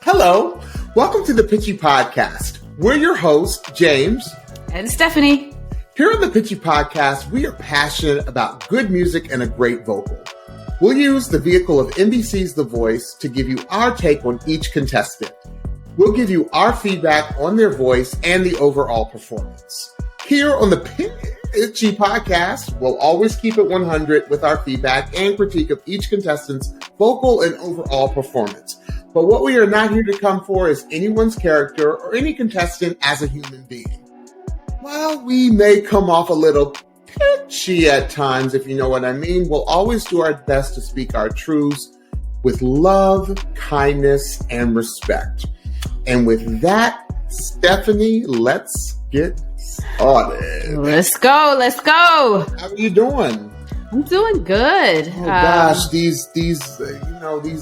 Hello, welcome to the Pitchy Podcast. We're your hosts, James and Stephanie. Here on the Pitchy Podcast, we are passionate about good music and a great vocal. We'll use the vehicle of NBC's The Voice to give you our take on each contestant. We'll give you our feedback on their voice and the overall performance. Here on the Pitchy Podcast, we'll always keep it 100 with our feedback and critique of each contestant's vocal and overall performance. But what we are not here to come for is anyone's character or any contestant as a human being. While we may come off a little pitchy at times, if you know what I mean, we'll always do our best to speak our truths with love, kindness, and respect. And with that, Stephanie, let's get started. Let's go. How are you doing? I'm doing good. Oh gosh, these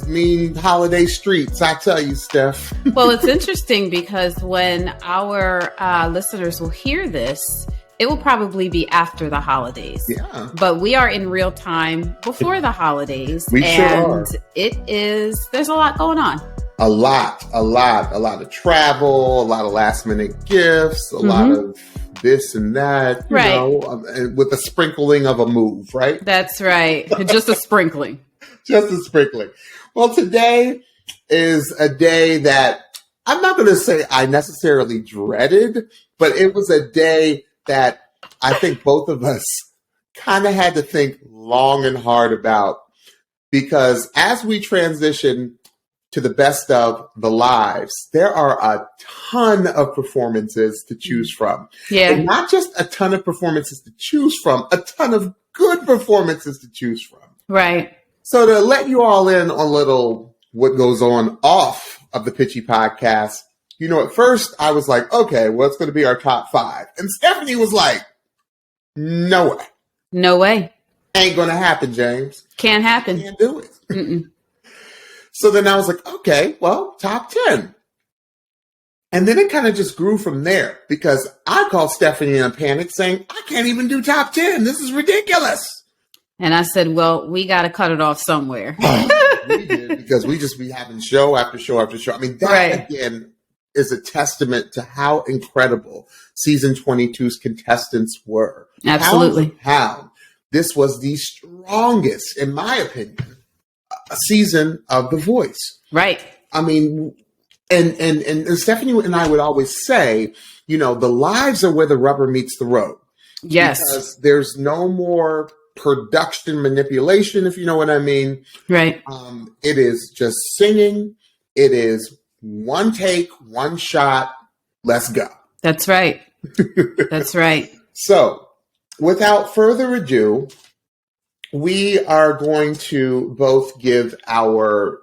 mean holiday streets, I tell you, Steph. Well, it's interesting because when our listeners will hear this, it will probably be after the holidays. Yeah. But we are in real time before the holidays. We sure are. There's a lot going on. A lot of travel, a lot of last minute gifts, a lot of this and that, you know, with a sprinkling of a move, right? That's right. Just a sprinkling. Just a sprinkling. Well, today is a day that I'm not going to say I necessarily dreaded, but it was a day that I think both of us kind of had to think long and hard about, because as we transition to the best of the lives, there are a ton of performances to choose from. Yeah. And not just a ton of performances to choose from, a ton of good performances to choose from. Right. So to let you all in on a little what goes on off of the Pitchy Podcast, you know, at first I was like, okay, what's going to be our top 5? And Stephanie was like, no way. No way. Ain't going to happen, James. Can't happen. Can't do it. Mm-mm. So then I was like, okay, well, top 10. And then it kind of just grew from there, because I called Stephanie in a panic saying, I can't even do top 10. This is ridiculous. And I said, well, we got to cut it off somewhere. We did, because we just be having show after show after show. I mean, that again is a testament to how incredible season 22's contestants were. Absolutely. How this was the strongest, in my opinion, a season of The Voice. Right. I mean, and Stephanie and I would always say, you know, the lives are where the rubber meets the road. Yes. Because there's no more production manipulation, if you know what I mean. Right. It is just singing. It is one take, one shot. Let's go. That's right. That's right. So without further ado, we are going to both give our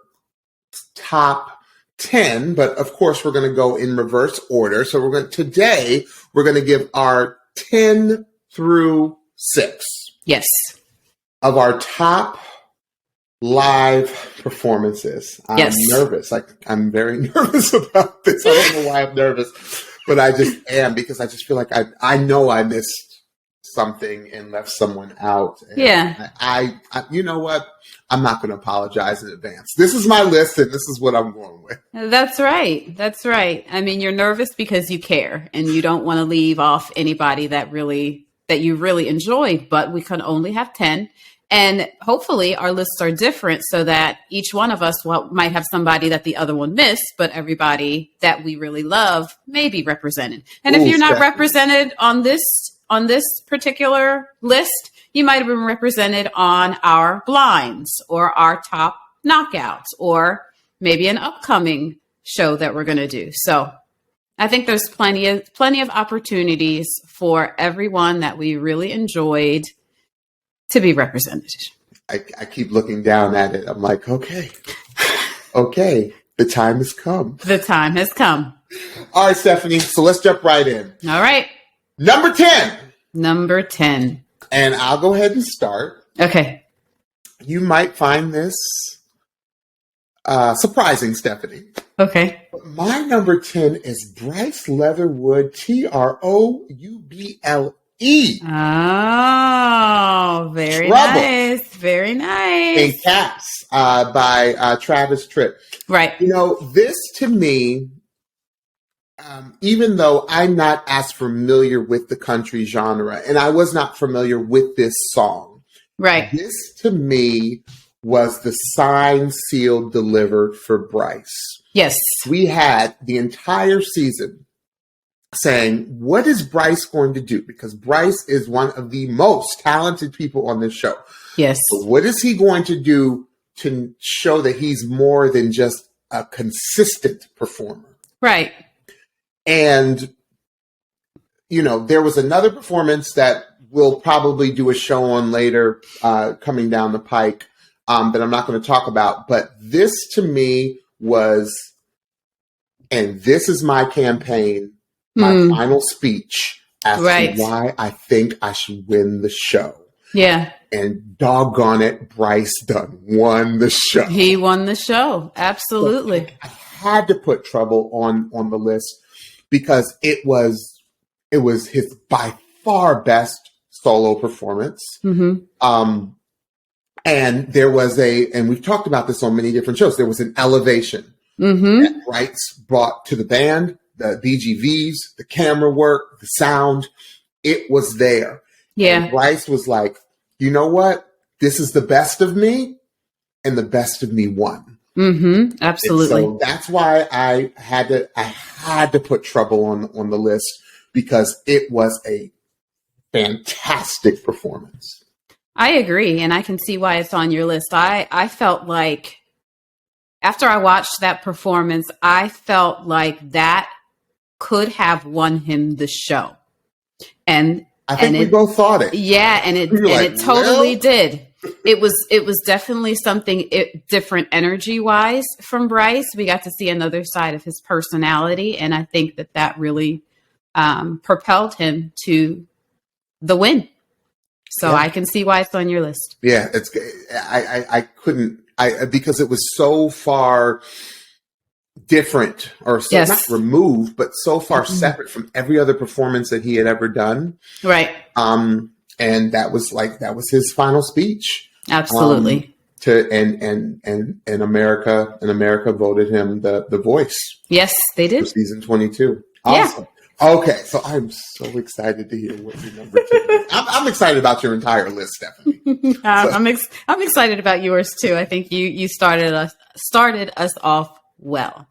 top 10, but of course we're going to go in reverse order. So today we're going to give our 10 through 6. Yes. Of our top live performances. I'm nervous. I'm very nervous about this. I don't know why I'm nervous, but I just am, because I just feel like I know I missed something and left someone out. And yeah. I you know what? I'm not going to apologize in advance. This is my list and this is what I'm going with. That's right. That's right. I mean, you're nervous because you care and you don't want to leave off anybody that you really enjoyed, but we can only have 10. And hopefully our lists are different so that each one of us might have somebody that the other one missed, but everybody that we really love may be represented. And if you're not represented on this particular list, you might have been represented on our blinds or our top knockouts or maybe an upcoming show that we're going to do. So I think there's plenty of opportunities for everyone that we really enjoyed to be represented. I keep looking down at it. I'm like, okay, the time has come. The time has come. All right, Stephanie. So let's jump right in. All right. Number 10. Number 10. And I'll go ahead and start. Okay. You might find this surprising, Stephanie. Okay. My number 10 is Bryce Leatherwood, Troublen. E. Oh, very Trouble. nice. Very nice. In Caps by Travis Tritt. Right. You know, this to me, even though I'm not as familiar with the country genre, and I was not familiar with this song, right. This to me was the signed, sealed, delivered for Bryce. Yes. We had the entire season saying, what is Bryce going to do? Because Bryce is one of the most talented people on this show. Yes. So what is he going to do to show that he's more than just a consistent performer? Right. And, you know, there was another performance that we'll probably do a show on later coming down the pike that I'm not going to talk about. But this to me was, and this is my campaign, my final speech as to why I think I should win the show. Yeah. And doggone it, Bryce done won the show. He won the show. Absolutely. So I had to put Trouble on the list because it was his by far best solo performance. Mm-hmm. And there was and we've talked about this on many different shows, there was an elevation that Bryce brought to the band, the BGVs, the camera work, the sound. It was there. Yeah. And Bryce was like, you know what? This is the best of me, and the best of me won. Mm-hmm. Absolutely. And so that's why I had to put Trouble on the list, because it was a fantastic performance. I agree, and I can see why it's on your list. I felt like after I watched that performance, I felt like that could have won him the show. And I think we both thought it. Yeah, and it totally did. It was definitely something different energy wise from Bryce. We got to see another side of his personality, and I think that really propelled him to the win. So I can see why it's on your list. Yeah, I couldn't because it was so far different, or so not removed, but so far separate from every other performance that he had ever done. Right. And that was his final speech. Absolutely. And America voted him the voice. Yes, they did. For season 22. Awesome. Yeah. Okay, so I'm so excited to hear what your number 2 is. I'm excited about your entire list, Stephanie. I'm excited about yours too. I think you started us off well.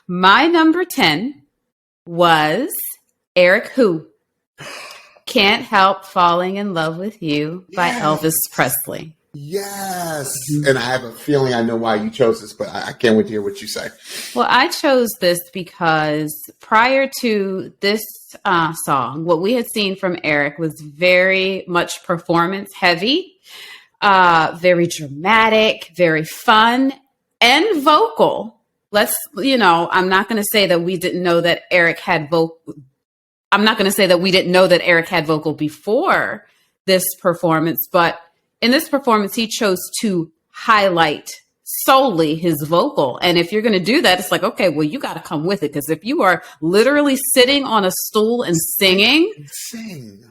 My number 10 was Eric Who. Can't Help Falling in Love with You by Elvis Presley. Yes. And I have a feeling I know why you chose this, but I can't wait to hear what you say. Well, I chose this because prior to this song, what we had seen from Eric was very much performance heavy, very dramatic, very fun, and vocal. I'm not going to say that we didn't know that Eric had vocal. I'm not going to say that we didn't know that Eric had vocal before this performance, but in this performance, he chose to highlight solely his vocal. And if you're going to do that, it's like, okay, well, you got to come with it. Because if you are literally sitting on a stool and singing,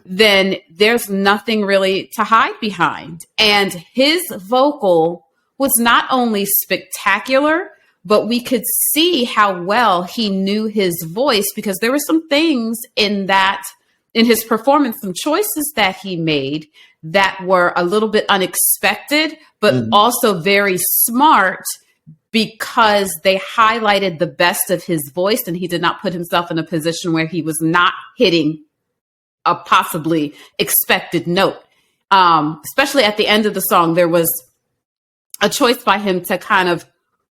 then there's nothing really to hide behind. And his vocal was not only spectacular, but we could see how well he knew his voice, because there were some things in his performance, some choices that he made that were a little bit unexpected, but also very smart, because they highlighted the best of his voice, and he did not put himself in a position where he was not hitting a possibly expected note. Especially at the end of the song, there was a choice by him to kind of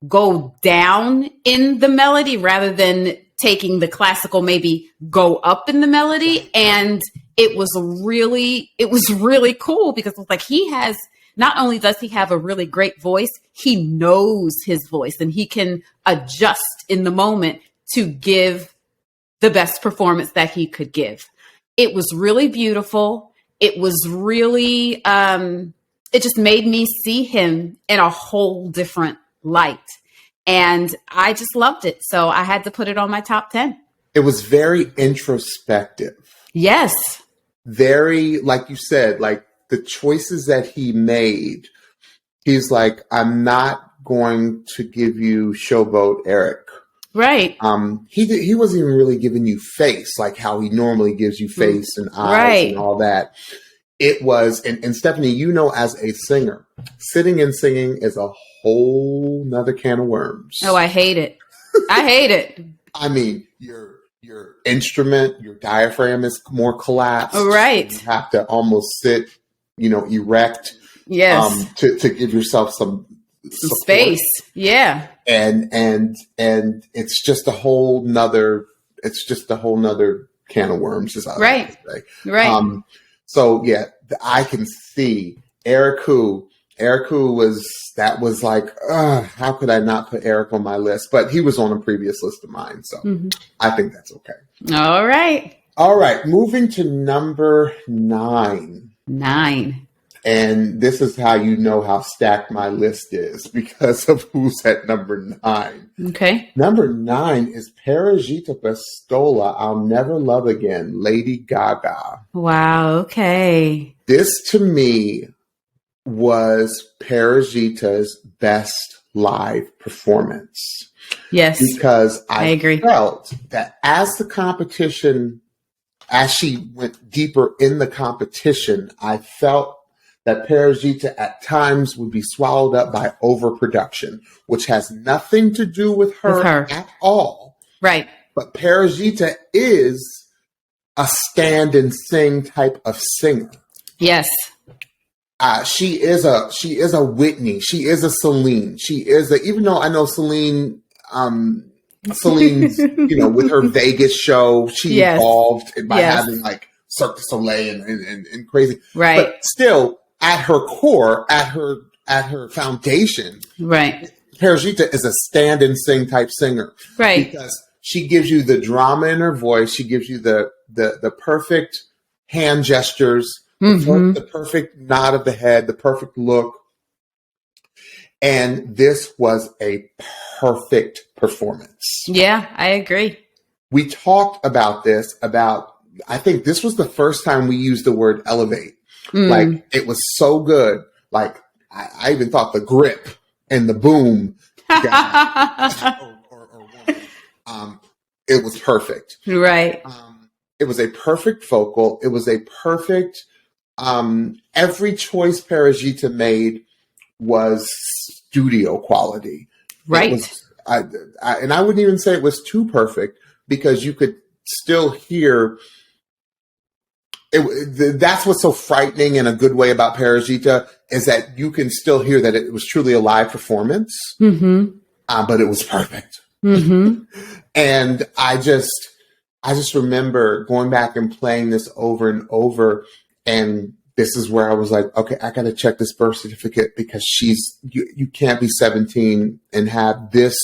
go down in the melody rather than taking the classical, maybe go up in the melody. And it was really cool, because it's like not only does he have a really great voice, he knows his voice, and he can adjust in the moment to give the best performance that he could give. It was really beautiful. It was really, it just made me see him in a whole different light. And I just loved it. So I had to put it on my top 10. It was very introspective. Yes. very, like you said, like the choices that he made, he's like, I'm not going to give you Showboat Eric. Right. He wasn't even really giving you face, like how he normally gives you face and eyes and all that. It was, and Stephanie, you know, as a singer, sitting and singing is a whole nother can of worms. Oh, I hate it. I hate it. I mean, your instrument, your diaphragm is more collapsed. Right. You have to almost sit, erect. Yes. To give yourself some space. Yeah. And it's just a whole nother can of worms, as I like to say. Right. So yeah, I can see Eric Who was like, how could I not put Eric on my list? But he was on a previous list of mine, so I think that's okay. All right. Moving to number 9. 9. And this is how you know how stacked my list is, because of who's at number 9. Okay. Number 9 is Parajita Pistola, I'll Never Love Again, Lady Gaga. Wow, okay. This, to me, was Parajita's best live performance. Yes. Because I agree. Felt that as she went deeper in the competition, I felt that Parajita at times would be swallowed up by overproduction, which has nothing to do with her at all. Right. But Parajita is a stand and sing type of singer. Yes. She is a Whitney. She is a Celine. Even though I know Celine's, with her Vegas show, she evolved by having like Cirque du Soleil and crazy. Right. But still, at her core, at her foundation, right, Parajita is a stand and sing type singer. Right. Because she gives you the drama in her voice. She gives you the perfect hand gestures, the perfect nod of the head, the perfect look. And this was a perfect performance. Yeah, I agree. We talked about this, I think this was the first time we used the word elevate. Like, it was so good. Like, I even thought the grip and the boom guy or woman, it was perfect. Right. It was a perfect vocal. It was a perfect, every choice Parajita made was studio quality. Right. And I wouldn't even say it was too perfect, because you could still hear that's what's so frightening in a good way about Parajita, is that you can still hear that it was truly a live performance, but it was perfect. And I just remember going back and playing this over and over, and this is where I was like, okay, I got to check this birth certificate, because you can't be 17 and have this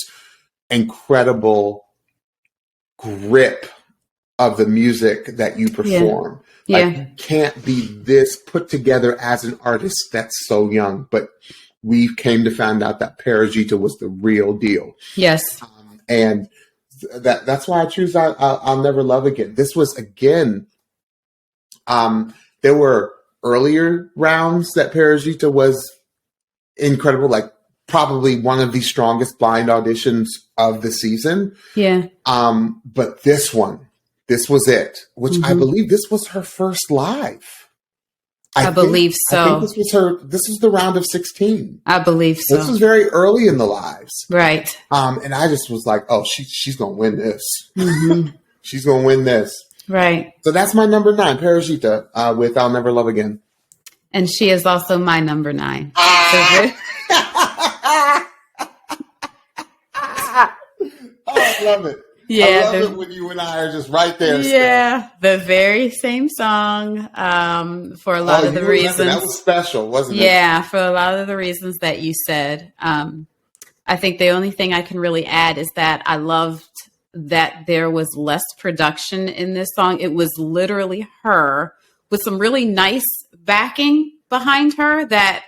incredible grip of the music that you perform. You can't be this put together as an artist that's so young. But we came to find out that Parajita was the real deal. Yes. And that's why I choose I'll Never Love Again. This was, again, there were earlier rounds that Parajita was incredible, like probably one of the strongest blind auditions of the season. Yeah. But this was it, which I believe this was her first live. I believe so. I think this was the round of 16. I believe so. This was very early in the lives. Right. And I just was like, oh, she's going to win this. She's going to win this. Right. So that's my number 9, Parajita, with I'll Never Love Again. And she is also my number 9. Oh, I love it. Yeah, I love it when you and I are just right there. Yeah, the very same song for a lot of the reasons. That was special, wasn't it? Yeah, for a lot of the reasons that you said. I think the only thing I can really add is that I loved that there was less production in this song. It was literally her with some really nice backing behind her that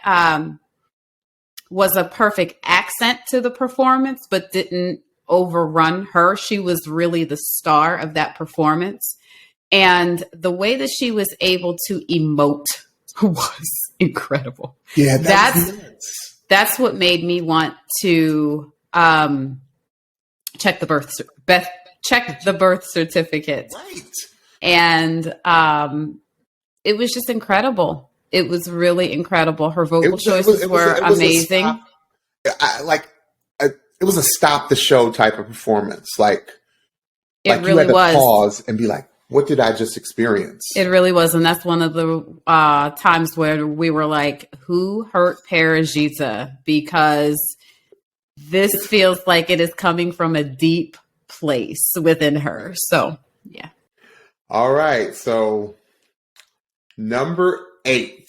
was a perfect accent to the performance, but didn't overrun her. She was really the star of that performance. And the way that she was able to emote was incredible. Yeah, that's what made me want to check the birth certificate. Right. And it was just incredible. It was really incredible. Her vocal choices were amazing. It was a stop the show type of performance. Like really you had to was. pause and be like, what did I just experience? It really was. And that's one of the times where we were like, who hurt Parajita? Because this feels like it is coming from a deep place within her. So, yeah. All right. So, number 8.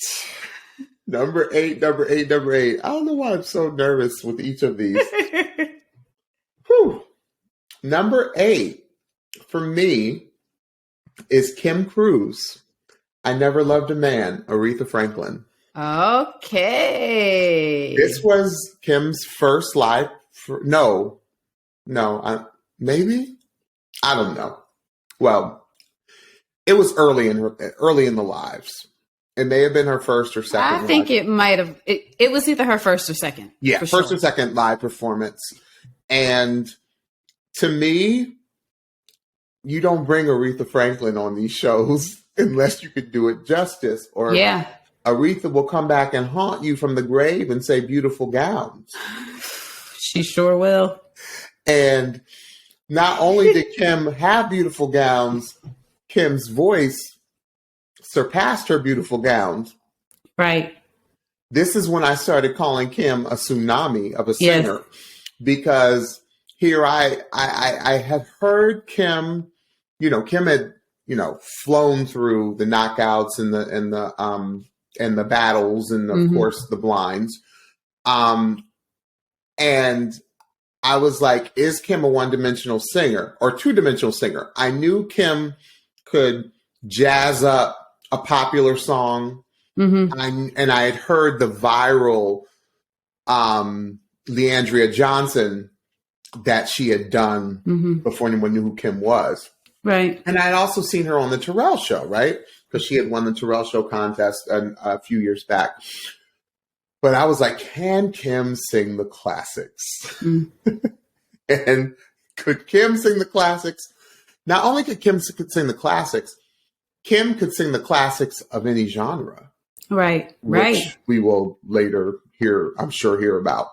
Number eight. I don't know why I'm so nervous with each of these. Whew. Number 8 for me is Kim Cruz. I Never Loved a Man, Aretha Franklin. Okay. This was Kim's first live. Maybe? I don't know. Well, it was early in the lives. It may have been her first or second. I think it might have. It was either her first or second. Yeah, first or second live performance. And to me, you don't bring Aretha Franklin on these shows unless you could do it justice. Or Aretha will come back and haunt you from the grave and say beautiful gowns. She sure will. And not only did Kim have beautiful gowns, Kim's voice surpassed her beautiful gowns. Right. This is when I started calling Kim a tsunami of a singer, because here I had heard Kim, Kim had, flown through the knockouts and the battles and of course the blinds. And I was like, is Kim a one-dimensional singer or two-dimensional singer? I knew Kim could jazz up a popular song. And I had heard the viral Leandria Johnson that she had done before anyone knew who Kim was. Right. And I had also seen her on the Terrell Show, right? Because she had won the Terrell Show contest a few years back. But I was like, can Kim sing the classics? And could Kim sing the classics? Not only could Kim sing the classics, Kim could sing the classics of any genre. Right. Which we will later hear about.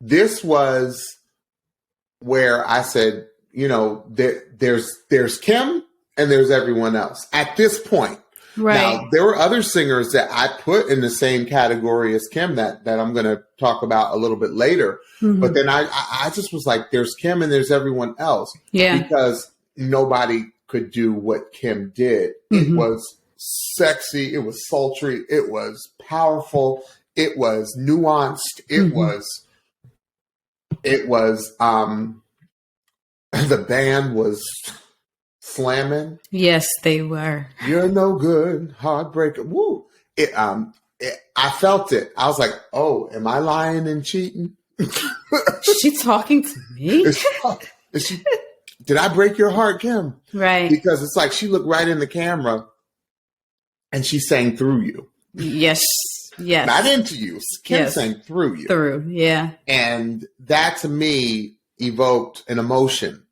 This was where I said, there's Kim and there's everyone else at this point. Right. Now, there were other singers that I put in the same category as Kim that I'm going to talk about a little bit later. But then I just was like, there's Kim and there's everyone else. Yeah. Because nobody could do what Kim did. It was sexy. It was sultry. It was powerful. It was nuanced. It was the band was slamming. Yes, they were. You're no good, heartbreaker. Woo! I felt it. I was like, oh, am I lying and cheating? She talking to me? Is she? Did I break your heart, Kim? Right. Because it's like she looked right in the camera and she sang through you. Yes. Not into you. Kim sang through you. Through, yeah. And that to me evoked an emotion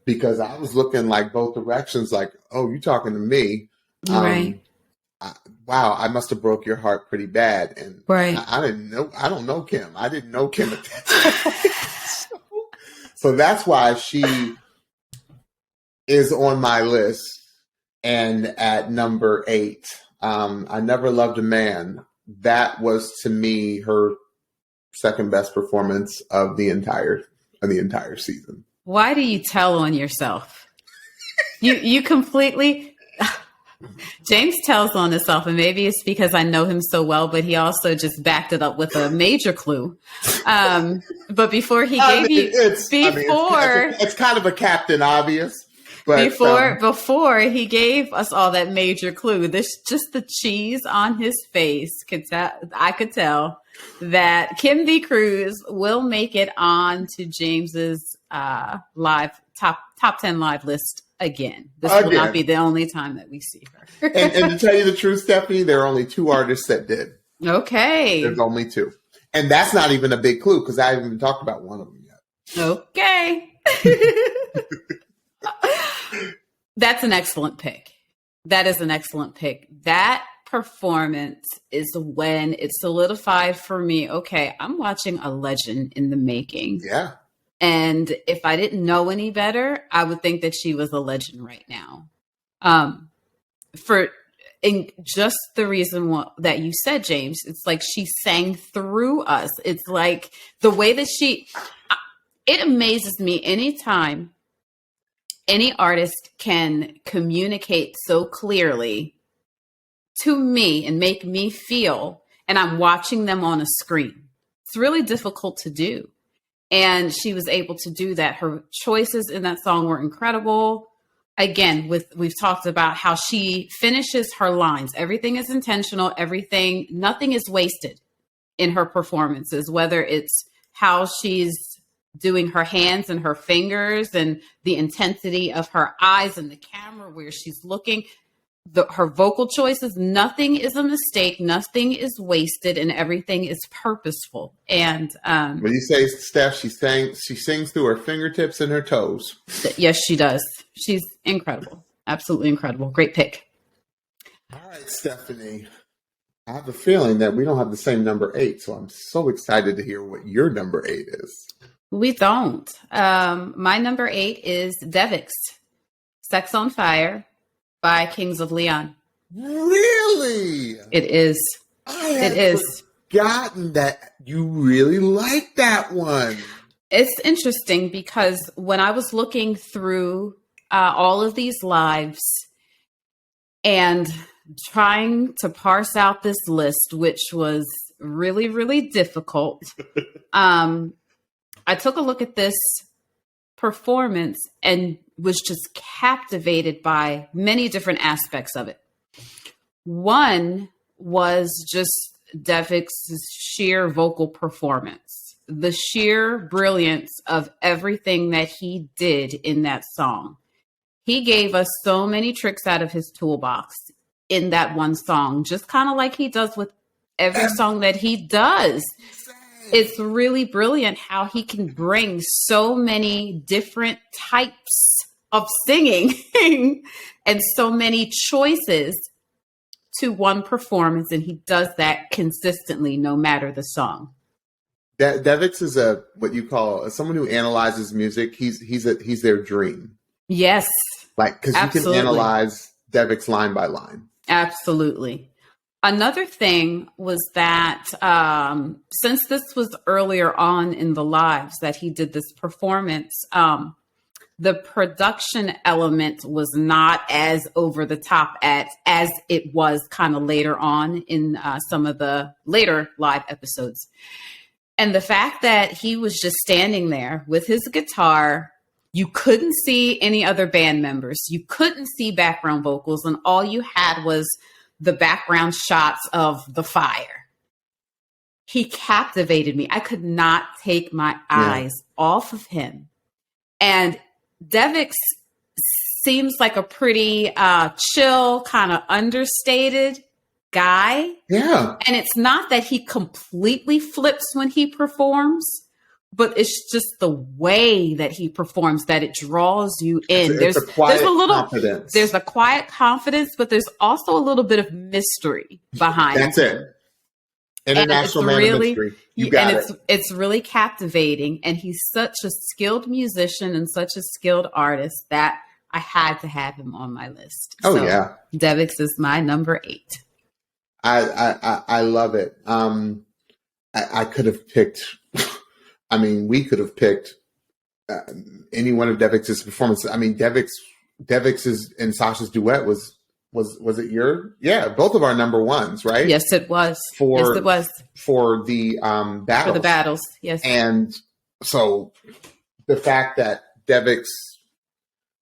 because I was looking like both directions, like, oh, you talking to me. Right. Wow, I must have broke your heart pretty bad. And right. I don't know Kim. I didn't know Kim at that time. So that's why she is on my list. And at number 8, I Never Loved a Man. That was to me her second best performance of the entire season. Why do you tell on yourself? You completely. James tells on himself, and maybe it's because I know him so well, but he also just backed it up with a major clue. But before he gave it's kind of a Captain Obvious. But, before he gave us all that major clue, just the cheese on his face I could tell that Kim V. Cruz will make it on to James's live top 10 live list again. This will not be the only time that we see her. and to tell you the truth, Stephanie, there are only 2 artists that did. Okay. There's only 2. And that's not even a big clue because I haven't even talked about one of them yet. Okay. That's an excellent pick. That is an excellent pick. That performance is when it solidified for me, okay, I'm watching a legend in the making. Yeah. And if I didn't know any better, I would think that she was a legend right now. In just the reason that you said, James, it's like she sang through us. It's like the way that it amazes me anytime any artist can communicate so clearly to me and make me feel, and I'm watching them on a screen. It's really difficult to do. And she was able to do that. Her choices in that song were incredible. Again, we've talked about how she finishes her lines. Everything is intentional. Nothing is wasted in her performances, whether it's how she's doing her hands and her fingers and the intensity of her eyes and the camera where she's looking. Her vocal choices, nothing is a mistake, nothing is wasted, and everything is purposeful. And when you say, Steph, she sings through her fingertips and her toes. Yes, she does. She's incredible. Absolutely incredible. Great pick. All right, Stephanie. I have a feeling that we don't have the same number 8, so I'm so excited to hear what your number 8 is. We don't. My number 8 is Devix, Sex on Fire by Kings of Leon. Really? It is. I had forgotten that you really like that one. It's interesting because when I was looking through all of these lives and trying to parse out this list, which was really, really difficult, I took a look at this performance and was just captivated by many different aspects of it. One was just Devix's sheer vocal performance, the sheer brilliance of everything that he did in that song. He gave us so many tricks out of his toolbox in that one song, just kind of like he does with every song that he does. It's really brilliant how he can bring so many different types of singing and so many choices to one performance. And he does that consistently, no matter the song. Devix is what you call someone who analyzes music. He's their dream. Yes. Because you can analyze Devix line by line. Absolutely. Another thing was that since this was earlier on in the lives that he did this performance, the production element was not as over the top as it was kind of later on in some of the later live episodes. And the fact that he was just standing there with his guitar, you couldn't see any other band members, you couldn't see background vocals, and all you had was the background shots of the fire. He captivated me. I could not take my eyes off of him. And Devix seems like a pretty chill, kind of understated guy. Yeah. And it's not that he completely flips when he performs, but it's just the way that he performs that it draws you in. There's a quiet confidence. There's a quiet confidence, but there's also a little bit of mystery behind it. That's it. International man of mystery. You got it. It's really captivating. And he's such a skilled musician and such a skilled artist that I had to have him on my list. Oh, yeah. Devix is my number 8. I love it. I could have picked... we could have picked any one of Devix's performances. Devix's and Sasha's duet was it your? Yeah, both of our number ones, right? Yes, it was. For the battles. For the battles, yes. And so the fact that Devix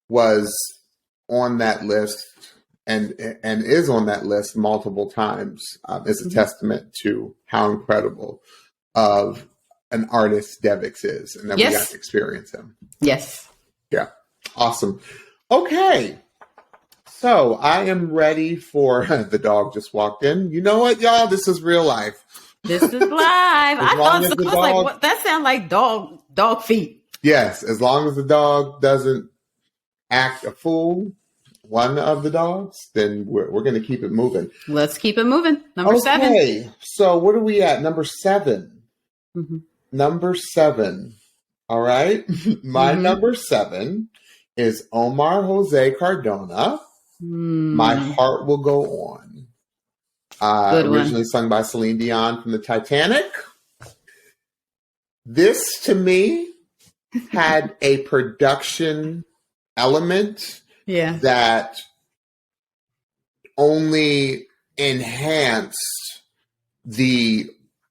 was on that list and is on that list multiple times is a testament to how incredible of an artist Devix is, and that we got to experience him. Yes. Yeah. Awesome. Okay. So I am ready for the dog just walked in. You know what, y'all? This is real life. This is live. I thought so. I was like, what? That sounds like dog feet. Yes, as long as the dog doesn't act a fool, one of the dogs, then we're going to keep it moving. Let's keep it moving. Number 7. Okay, so what are we at? Number 7. Mm-hmm. Number 7. All right. My number 7 is Omar Jose Cardona. My Heart Will Go On. Originally sung by Celine Dion from the Titanic. This, to me, had a production element that only enhanced the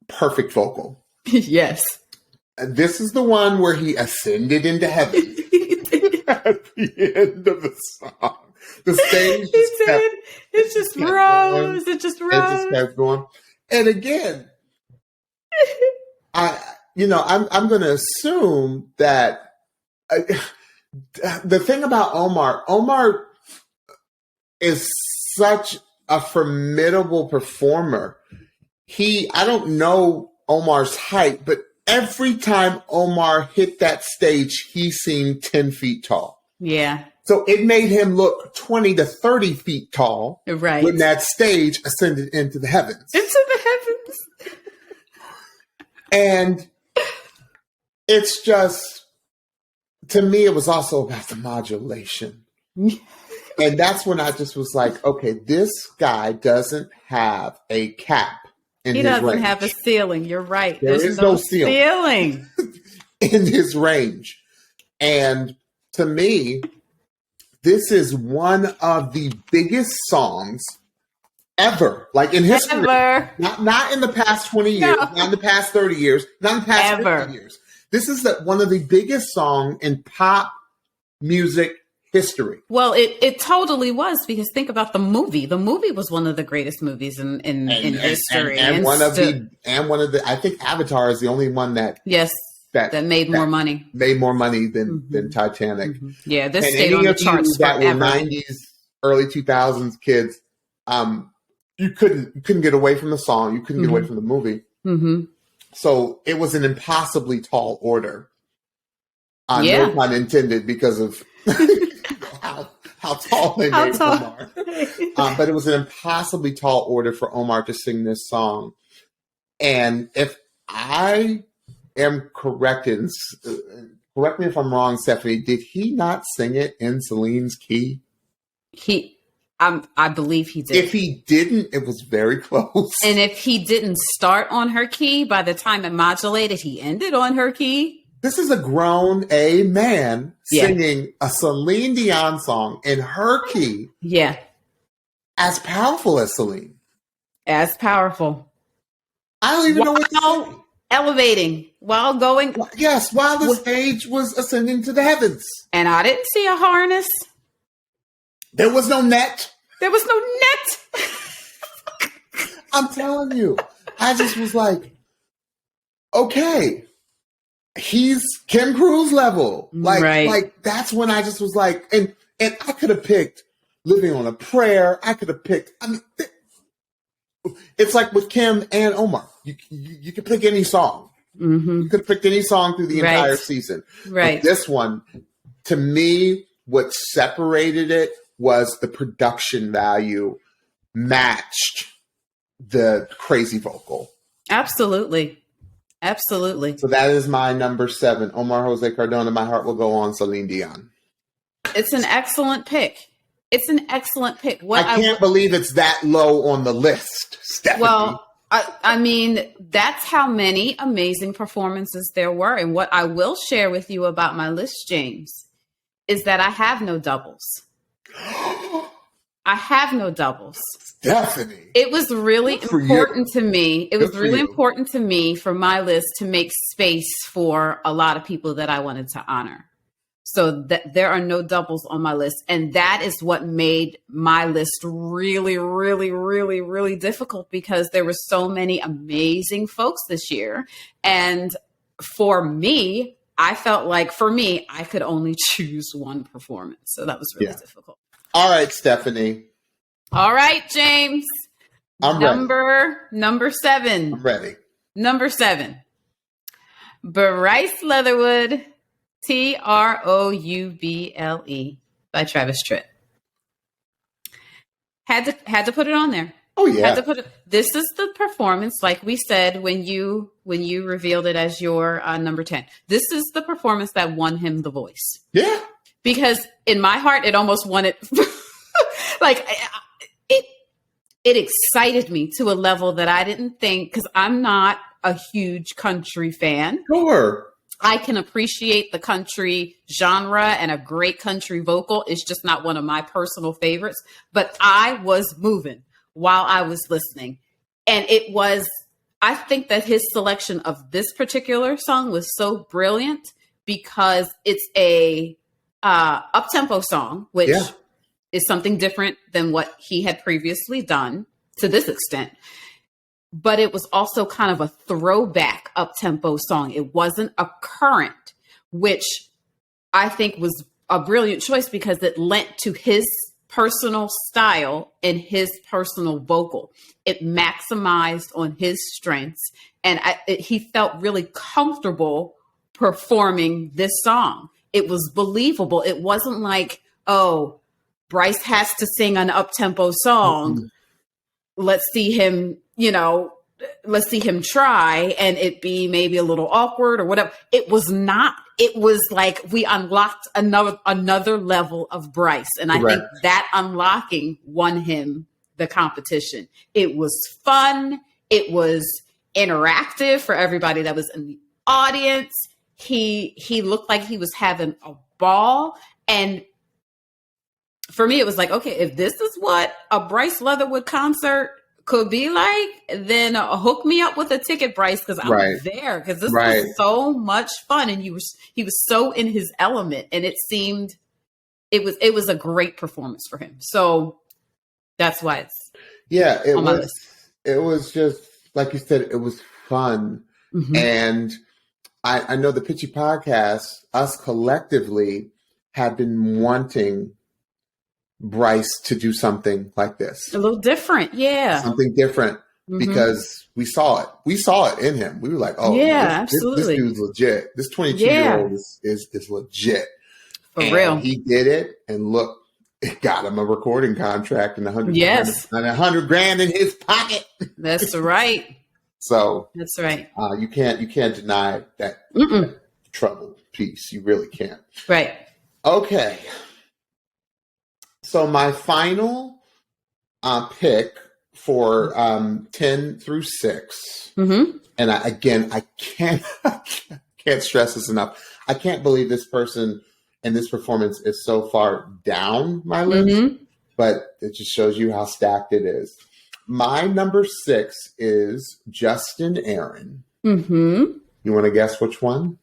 perfect vocal. Yes. This is the one where he ascended into heaven at the end of the song. The stage it just rose. It just kept going. And again, I'm going to assume that the thing about Omar is such a formidable performer. I don't know Omar's height, but every time Omar hit that stage, he seemed 10 feet tall. Yeah. So it made him look 20 to 30 feet tall when that stage ascended into the heavens. Into the heavens. And it's just, to me, it was also about the modulation. And that's when I just was like, okay, this guy doesn't have a cap in his range. He doesn't have a ceiling. You're right. There is no ceiling in his range. And to me, this is one of the biggest songs ever, like in history. Ever. Not in the past 20 years, not in the past 30 years, not in the past 50 years. This is one of the biggest songs in pop music history. Well, it totally was, because think about the movie. The movie was one of the greatest movies in history. And one of the I think Avatar is the only one that made more money. Made more money than Titanic. Mm-hmm. Yeah, this stayed on the charts forever. That were 90s, early 2000s kids, you couldn't get away from the song. You couldn't get away from the movie. Mm-hmm. So it was an impossibly tall order. No pun intended, because of how tall they made Omar. But it was an impossibly tall order for Omar to sing this song. And if I am corrected, correct me if I'm wrong, Stephanie, did he not sing it in Celine's key? I believe he did. If he didn't, it was very close. And if he didn't start on her key, by the time it modulated, he ended on her key. This is a grown man singing a Celine Dion song in her key. Yeah. As powerful as Celine. As powerful. I don't even know what to say. Elevating while going. Yes, while the stage was ascending to the heavens. And I didn't see a harness. There was no net. There was no net. I'm telling you. I just was like, okay, he's Kim Cruise level. Like that's when I just was like, and I could have picked Living on a Prayer. I could have picked, it's like with Kim and Omar. You could pick any song. Mm-hmm. You could have picked any song through the entire season. Right. But this one, to me, what separated it was the production value matched the crazy vocal. Absolutely. Absolutely. So that is my number 7. Omar Jose Cardona, My Heart Will Go On, Celine Dion. It's an excellent pick. It's an excellent pick. I can't believe it's that low on the list, Stephanie. Well, I mean, that's how many amazing performances there were. And what I will share with you about my list, James, is that I have no doubles. I have no doubles. Stephanie. It was really important to me. It was really important to me for my list to make space for a lot of people that I wanted to honor. So that there are no doubles on my list. And that is what made my list really, really, really, really difficult, because there were so many amazing folks this year. And for me, I felt like for me, I could only choose one performance. So that was really difficult. All right, Stephanie. All right, James. I'm ready. Number 7. I'm ready. Number 7. Bryce Leatherwood, Trouble by Travis Tritt. Had to put it on there. Oh yeah. Had to put it. This is the performance, like we said when you revealed it as your number 10. This is the performance that won him The Voice. Yeah. Because in my heart, it almost won it. Like it excited me to a level that I didn't think, because I'm not a huge country fan. Sure. I can appreciate the country genre and a great country vocal. It's just not one of my personal favorites. But I was moving while I was listening. And I think that his selection of this particular song was so brilliant because it's a up-tempo song, which is something different than what he had previously done to this extent. But it was also kind of a throwback up-tempo song. It wasn't a current, which I think was a brilliant choice because it lent to his personal style and his personal vocal. It maximized on his strengths, and he felt really comfortable performing this song. It was believable. It wasn't like, oh, Bryce has to sing an up-tempo song. Mm-hmm. Let's see him try and it be maybe a little awkward or whatever. It was not. It was like we unlocked another level of Bryce. And I think that unlocking won him the competition. It was fun. It was interactive for everybody that was in the audience. He looked like he was having a ball. And for me, it was like, okay, if this is what a Bryce Leatherwood concert could be like, then hook me up with a ticket, Bryce, because I'm there, because this was so much fun, and he was so in his element, and it was a great performance for him. So that's why it's on my list. It was just like you said, it was fun, and I know the Pitchy Podcast, us collectively have been wanting Bryce to do something like this. A little different. Yeah. Something different because we saw it. We saw it in him. We were like, oh, yeah, absolutely. This dude's legit. This 22-year-old is legit. For real. He did it, and look, it got him a recording contract and $100 grand in his pocket. That's right. So that's right. You can't deny that trouble piece. You really can't. Right. Okay. So my final pick for 10 through 6, and I can't stress this enough. I can't believe this person and this performance is so far down my list, but it just shows you how stacked it is. My number 6 is Justin Aaron. You want to guess which one?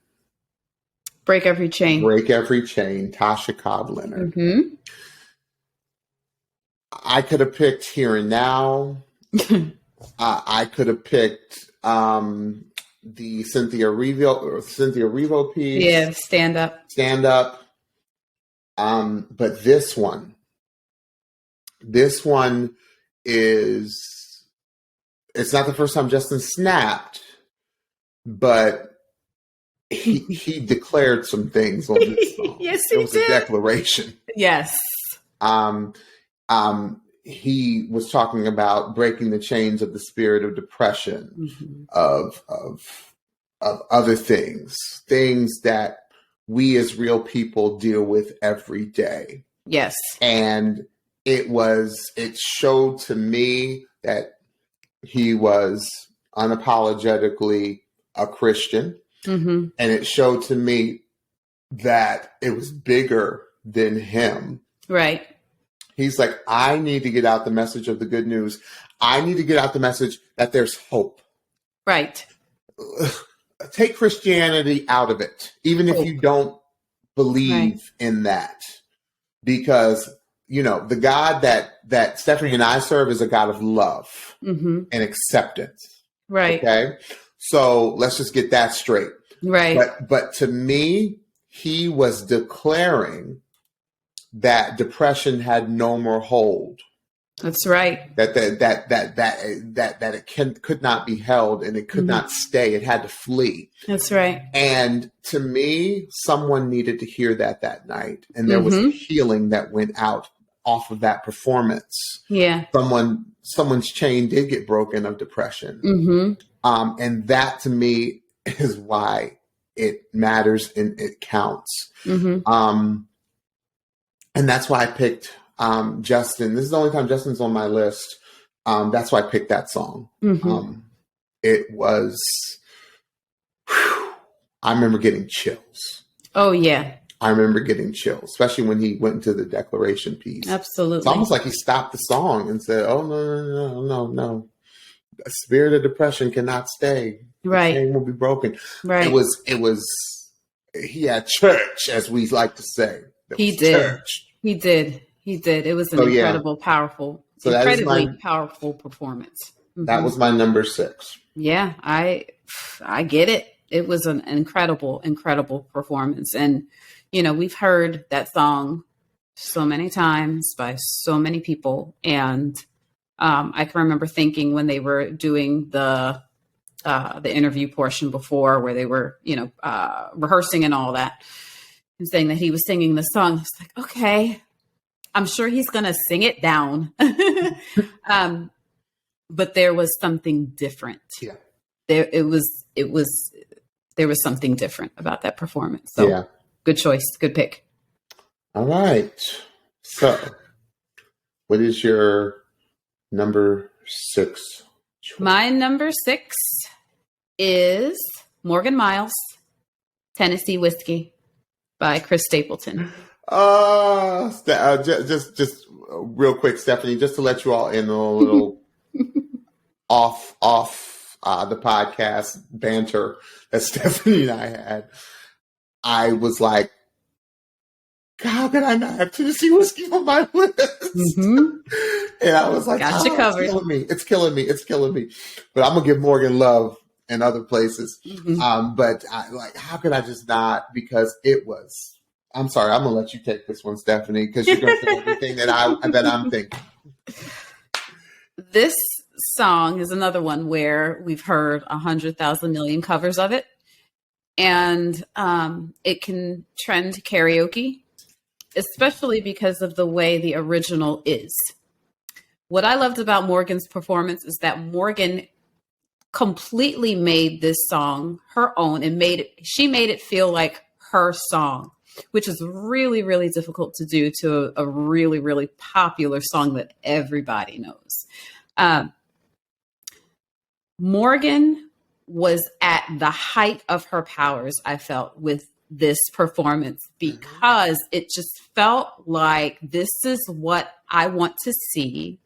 Break Every Chain. Break Every Chain, Tasha Cobb Leonard. I could have picked Here and Now. I could have picked the Cynthia Erivo piece. Yeah, Stand Up. But this one is, it's not the first time Justin snapped, but he declared some things on this song. Yes, he did. It was a declaration. Yes. He was talking about breaking the chains of the spirit of depression, of other things that we as real people deal with every day. Yes. And it showed to me that he was unapologetically a Christian. And it showed to me that it was bigger than him. Right. He's like, I need to get out the message of the good news. I need to get out the message that there's hope. Right. Take Christianity out of it, even if you don't believe in that. Because, the God that Stephanie and I serve is a God of love and acceptance. Right. Okay. So let's just get that straight. Right. But to me, he was declaring that depression had no more hold. That's right. That it could not be held, and it could not stay. It had to flee. That's right. And to me, someone needed to hear that night, and there was a healing that went out off of that performance. Yeah. Someone's chain did get broken of depression. And that to me is why it matters and it counts. And that's why I picked Justin. This is the only time Justin's on my list. That's why I picked that song. It was, I remember getting chills. Oh, yeah. I remember getting chills, especially when he went into the declaration piece. Absolutely. It's almost like he stopped the song and said, oh, no. A spirit of depression cannot stay. Right. The chain will be broken. Right. It was, he had church, as we like to say. He did. Church. He did. It was an incredibly powerful performance. That was my number 6. Yeah, I get it. It was an incredible performance. And, we've heard that song so many times by so many people. And I can remember thinking when they were doing the interview portion before, where they were, rehearsing and all that, and saying that he was singing the song. I was like, okay, I'm sure he's going to sing it down. But there was something different. Yeah. There was something different about that performance. So good choice. Good pick. All right. So what is your number 6 choice? My number 6 is Morgan Miles, Tennessee Whiskey by Chris Stapleton. Just real quick, Stephanie, just to let you all in on a little off the podcast banter that Stephanie and I had. I was like, how could I not have Tennessee Whiskey on my list? And I was like, got you covered. It's killing me. But I'm gonna give Morgan love in other places. But how could I just not? Because it was. I'm sorry. I'm gonna let you take this one, Stephanie, because you're gonna say everything that I'm thinking. This song is another one where we've heard 100,000 million covers of it, and it can trend karaoke, especially because of the way the original is. What I loved about Morgan's performance is that Morgan completely made this song her own and she made it feel like her song, which is really, really difficult to do to a really, really popular song that everybody knows. Morgan was at the height of her powers, I felt, with this performance, because it just felt like this is what I want to see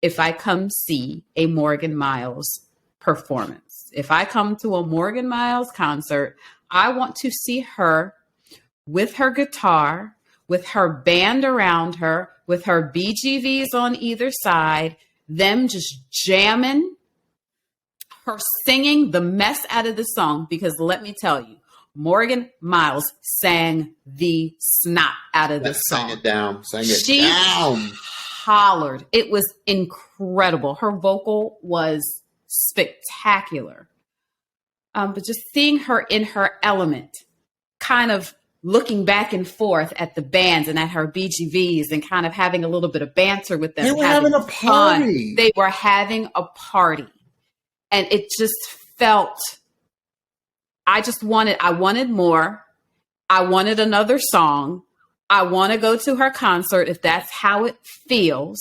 if I come see a Morgan Miles performance. If I come to a Morgan Miles concert, I want to see her with her guitar, with her band around her, with her BGVs on either side, them just jamming, her singing the mess out of the song. Because let me tell you, Morgan Miles sang the snot out of the song. Sang it down. She hollered. It was incredible. Her vocal was spectacular. But just seeing her in her element, kind of looking back and forth at the bands and at her BGVs and kind of having a little bit of banter with them. They were having a party. They were having a party. And it just felt, I wanted more. I wanted another song. I want to go to her concert if that's how it feels,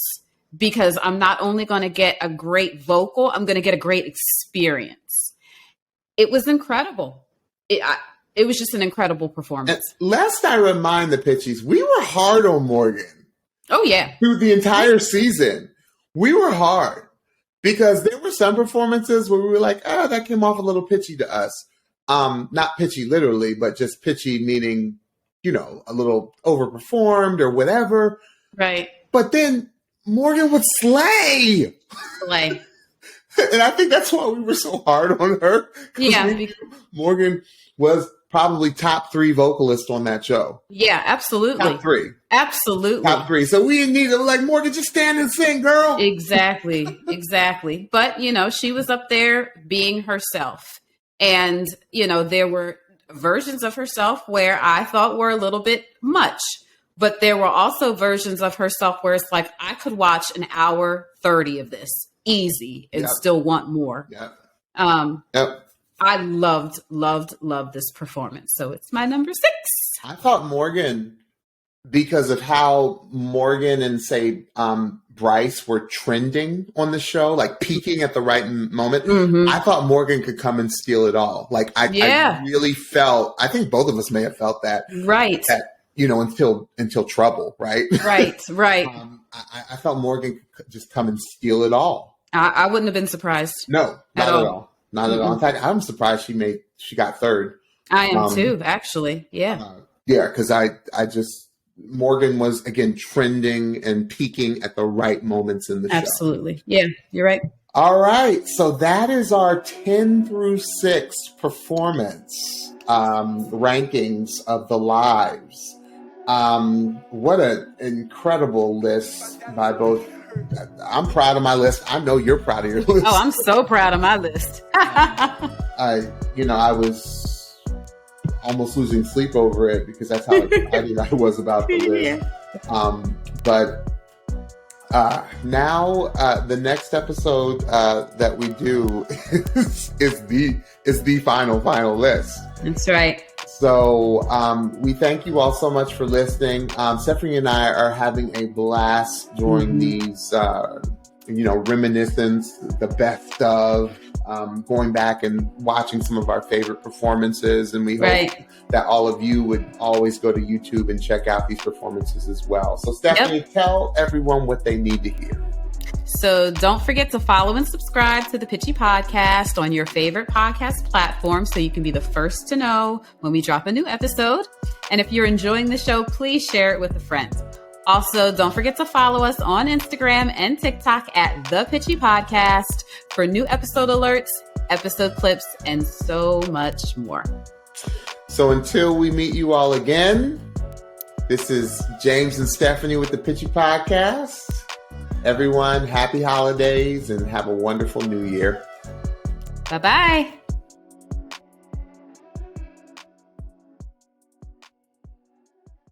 because I'm not only going to get a great vocal, I'm going to get a great experience. It was incredible. It was just an incredible performance. And lest I remind the Pitchies, we were hard on Morgan. Oh, yeah. Through the entire season. We were hard. Because there were some performances where we were like, that came off a little pitchy to us. Not pitchy literally, but just pitchy meaning, a little overperformed or whatever. Right. But then Morgan would slay. And I think that's why we were so hard on her. Yeah. Morgan was probably top 3 vocalist on that show. Yeah, absolutely. Top 3. Absolutely. Top 3. So we didn't need to like, Morgan, just stand and sing, girl. Exactly. Exactly. But, she was up there being herself. And, there were versions of herself where I thought were a little bit much. But there were also versions of herself where it's like, I could watch an hour 30 of this easy and still want more. I loved this performance. So it's my number 6. I thought Morgan, because of how Morgan and say Bryce were trending on the show, like peaking at the right moment, I thought Morgan could come and steal it all. Like I really felt, I think both of us may have felt that. Right. That, until trouble, right? Right. I felt Morgan could just come and steal it all. I wouldn't have been surprised. No, not at all. Not at all. In fact, I'm surprised she got 3rd. I am too, actually. Yeah. Because I just, Morgan was, again, trending and peaking at the right moments in the show. Absolutely. Yeah, you're right. All right. So that is our 10 through 6 performance rankings of the lives. What an incredible list by both. I'm proud of my list. I know you're proud of your list. Oh, I'm so proud of my list. I was almost losing sleep over it because that's how excited I was about the list. But now the next episode that we do is the final list. That's right. So we thank you all so much for listening. Stephanie and I are having a blast during these, reminiscence, the best of, going back and watching some of our favorite performances. And we hope that all of you would always go to YouTube and check out these performances as well. So Stephanie, tell everyone what they need to hear. So don't forget to follow and subscribe to the Pitchy Podcast on your favorite podcast platform so you can be the first to know when we drop a new episode. And if you're enjoying the show, please share it with a friend. Also, don't forget to follow us on Instagram and TikTok at The Pitchy Podcast for new episode alerts, episode clips, and so much more. So until we meet you all again, this is James and Stephanie with The Pitchy Podcast. Everyone, happy holidays and have a wonderful new year. Bye-bye.